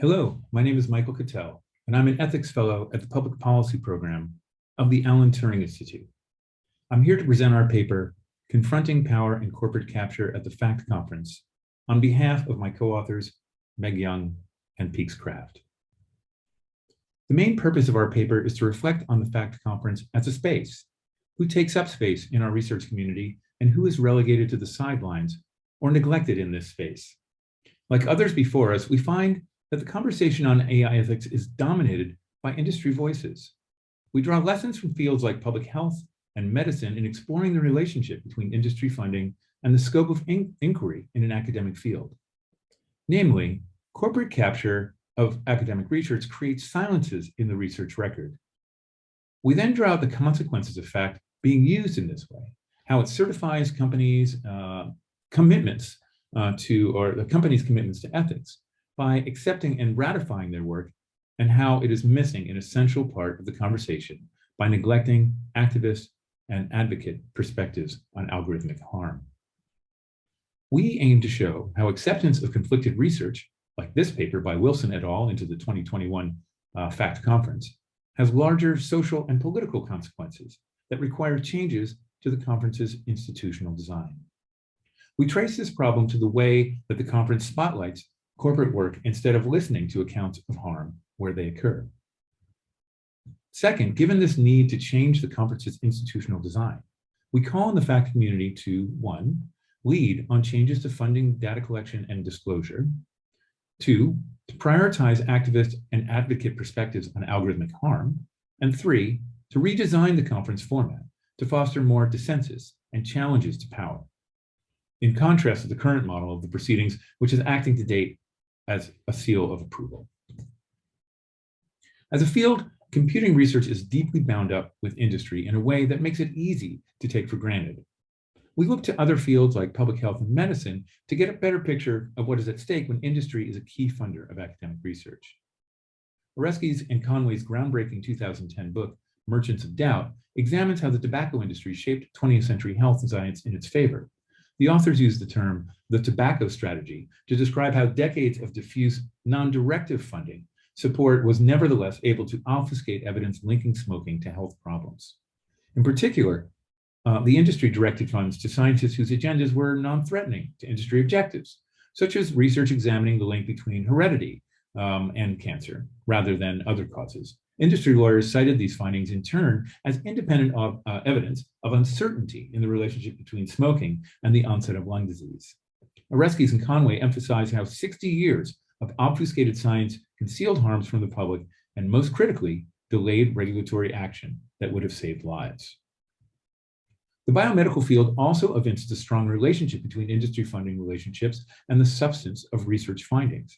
Hello, my name is Michael Katell, and I'm an ethics fellow at the Public Policy Program of the Alan Turing Institute. I'm here to present our paper, Confronting Power and Corporate Capture at the FAccT Conference, on behalf of my co-authors, Meg Young and Peeks Krafft. The main purpose of our paper is to reflect on the FAccT Conference as a space, who takes up space in our research community and who is relegated to the sidelines or neglected in this space. Like others before us, we find that the conversation on AI ethics is dominated by industry voices. We draw lessons from fields like public health and medicine in exploring the relationship between industry funding and the scope of inquiry in an academic field. Namely, corporate capture of academic research creates silences in the research record. We then draw out the consequences of FAccT being used in this way, how it certifies companies' commitments the company's commitments to ethics by accepting and ratifying their work, and how it is missing an essential part of the conversation by neglecting activist and advocate perspectives on algorithmic harm. We aim to show how acceptance of conflicted research, like this paper by Wilson et al. Into the 2021 FAccT conference, has larger social and political consequences that require changes to the conference's institutional design. We trace this problem to the way that the conference spotlights corporate work instead of listening to accounts of harm where they occur. Second, given this need to change the conference's institutional design, we call on the FAccT community to, 1, lead on changes to funding, data collection, and disclosure. 2, to prioritize activist and advocate perspectives on algorithmic harm. And 3, to redesign the conference format to foster more dissensus and challenges to power, in contrast to the current model of the proceedings, which is acting to date as a seal of approval. As a field, computing research is deeply bound up with industry in a way that makes it easy to take for granted. We look to other fields like public health and medicine to get a better picture of what is at stake when industry is a key funder of academic research. Oreskes and Conway's groundbreaking 2010 book, Merchants of Doubt, examines how the tobacco industry shaped 20th century health science in its favor. The authors use the term the tobacco strategy to describe how decades of diffuse, non-directive funding support was nevertheless able to obfuscate evidence linking smoking to health problems. In particular, the industry directed funds to scientists whose agendas were non-threatening to industry objectives, such as research examining the link between heredity and cancer, rather than other causes. Industry lawyers cited these findings in turn as independent of evidence of uncertainty in the relationship between smoking and the onset of lung disease. Oreskes and Conway emphasize how 60 years of obfuscated science concealed harms from the public and, most critically, delayed regulatory action that would have saved lives. The biomedical field also evinces a strong relationship between industry funding relationships and the substance of research findings.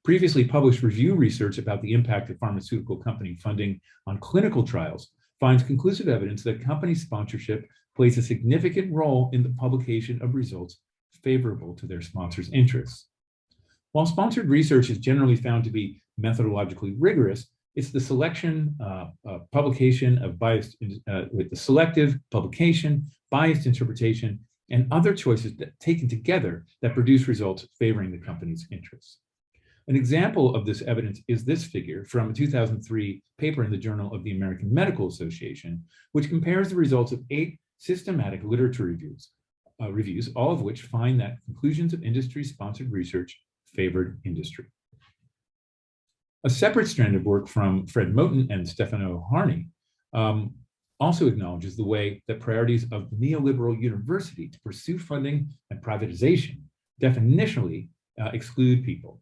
Previously published review research about the impact of pharmaceutical company funding on clinical trials finds conclusive evidence that company sponsorship plays a significant role in the publication of results favorable to their sponsors' interests. While sponsored research is generally found to be methodologically rigorous, it's the selection, publication of biased, with the selective publication, biased interpretation, and other choices that taken together that produce results favoring the company's interests. An example of this evidence is this figure from a 2003 paper in the Journal of the American Medical Association, which compares the results of 8 systematic literature reviews, all of which find that conclusions of industry-sponsored research favored industry. A separate strand of work from Fred Moten and Stefano Harney also acknowledges the way that priorities of neoliberal university to pursue funding and privatization definitionally exclude people.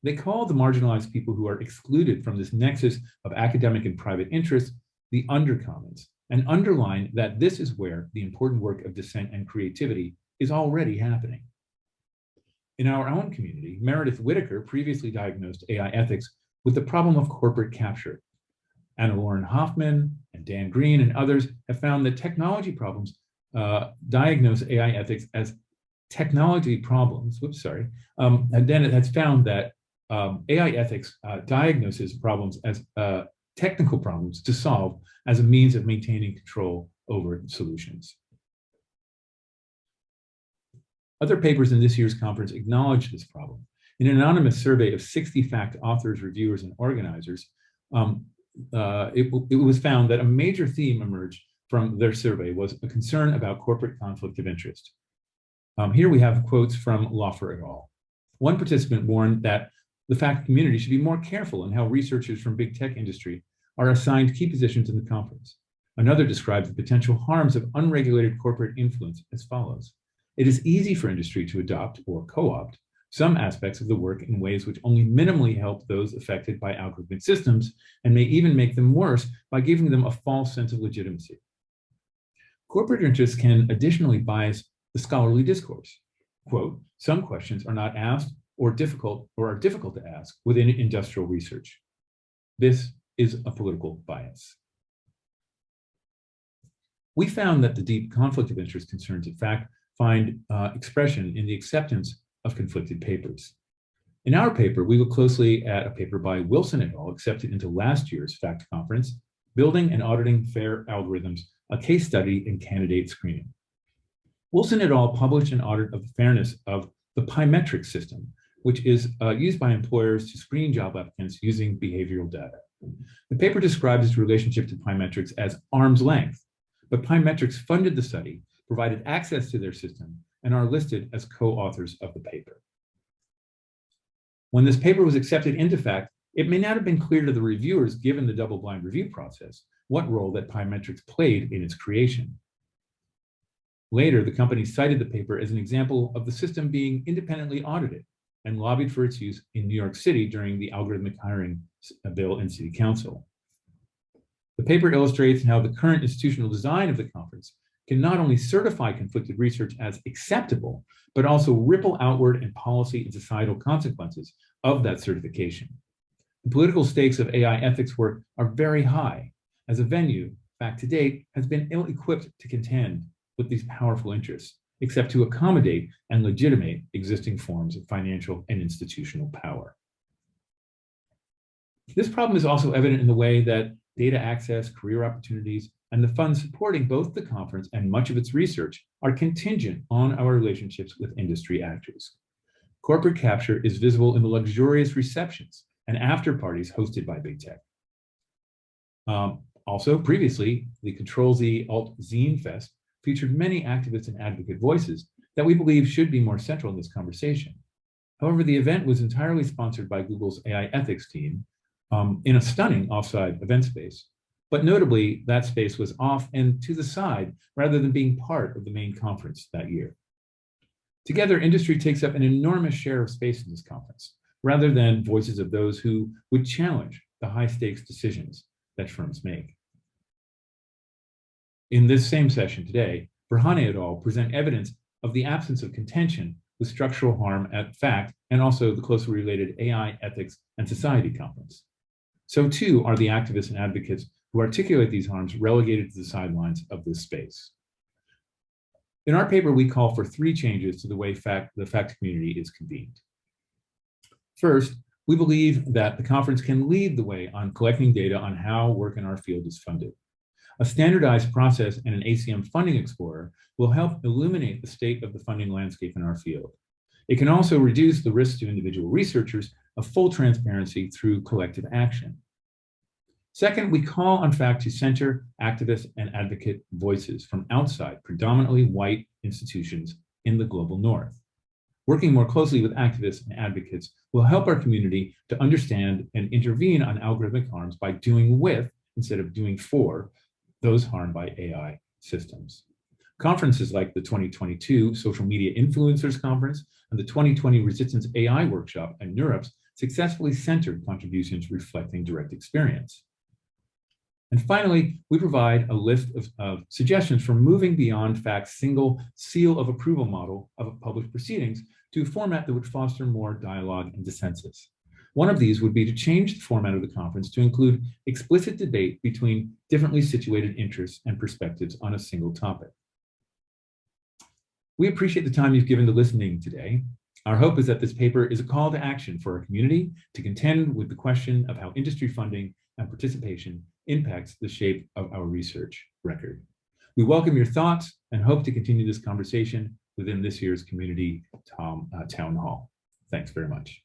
They call the marginalized people who are excluded from this nexus of academic and private interests the undercommons, and underline that this is where the important work of dissent and creativity is already happening. In our own community, Meredith Whitaker previously diagnosed AI ethics with the problem of corporate capture. Anna Lauren Hoffman and Dan Green and others have found that technology problems diagnose AI ethics as technology problems, and then it has found that AI ethics diagnoses problems as technical problems to solve as a means of maintaining control over solutions. Other papers in this year's conference acknowledge this problem In an anonymous survey of 60 FACT authors, reviewers, and organizers, it was found that a major theme emerged from their survey was a concern about corporate conflict of interest. Here we have quotes from Laufer et al. One participant warned that the FACT community should be more careful in how researchers from big tech industry are assigned key positions in the conference. Another described the potential harms of unregulated corporate influence as follows. It is easy for industry to adopt or co-opt some aspects of the work in ways which only minimally help those affected by algorithmic systems and may even make them worse by giving them a false sense of legitimacy. Corporate interests can additionally bias the scholarly discourse. Quote, some questions are not asked or are difficult to ask within industrial research. This is a political bias. We found that the deep conflict of interest concerns, in fact, find expression in the acceptance of conflicted papers. In our paper, we look closely at a paper by Wilson et al. Accepted into last year's FACT conference, Building and Auditing Fair Algorithms, a case study in candidate screening. Wilson et al. Published an audit of the fairness of the Pymetric system, which is used by employers to screen job applicants using behavioral data. The paper describes its relationship to Pymetrics as arm's length, but Pymetrics funded the study, provided access to their system, and are listed as co-authors of the paper. When this paper was accepted into FACT, it may not have been clear to the reviewers, given the double-blind review process, what role that Pymetrics played in its creation. Later, the company cited the paper as an example of the system being independently audited and lobbied for its use in New York City during the algorithmic hiring bill in City Council. The paper illustrates how the current institutional design of the conference can not only certify conflicted research as acceptable, but also ripple outward in policy and societal consequences of that certification. The political stakes of AI ethics work are very high, as a venue, FACT to date, has been ill-equipped to contend with these powerful interests, except to accommodate and legitimate existing forms of financial and institutional power. This problem is also evident in the way that data access, career opportunities, and the funds supporting both the conference and much of its research are contingent on our relationships with industry actors. Corporate capture is visible in the luxurious receptions and after parties hosted by big tech. Also, previously, the Control-Z Alt-Zine Fest featured many activist and advocate voices that we believe should be more central in this conversation. However, the event was entirely sponsored by Google's AI ethics team in a stunning offsite event space. But notably, that space was off and to the side rather than being part of the main conference that year. Together, industry takes up an enormous share of space in this conference, rather than voices of those who would challenge the high-stakes decisions that firms make. In this same session today, Berhane et al. Present evidence of the absence of contention with structural harm at FACT and also the closely related AI Ethics and Society Conference. So too are the activists and advocates who articulate these harms relegated to the sidelines of this space. In our paper, we call for 3 changes to the way the FACT community is convened. First, we believe that the conference can lead the way on collecting data on how work in our field is funded. A standardized process and an ACM funding explorer will help illuminate the state of the funding landscape in our field. It can also reduce the risk to individual researchers of full transparency through collective action. Second, we call on FACT to center activist and advocate voices from outside predominantly white institutions in the global north. Working more closely with activists and advocates will help our community to understand and intervene on algorithmic harms by doing with, instead of doing for, those harmed by AI systems. Conferences like the 2022 Social Media Influencers Conference and the 2020 Resistance AI Workshop at NeurIPS successfully centered contributions reflecting direct experience. And finally, we provide a list of suggestions for moving beyond FACT's single seal of approval model of published proceedings to a format that would foster more dialogue and dissensus. One of these would be to change the format of the conference to include explicit debate between differently situated interests and perspectives on a single topic. We appreciate the time you've given to listening today. Our hope is that this paper is a call to action for our community to contend with the question of how industry funding and participation impacts the shape of our research record. We welcome your thoughts and hope to continue this conversation within this year's community town hall. Thanks very much.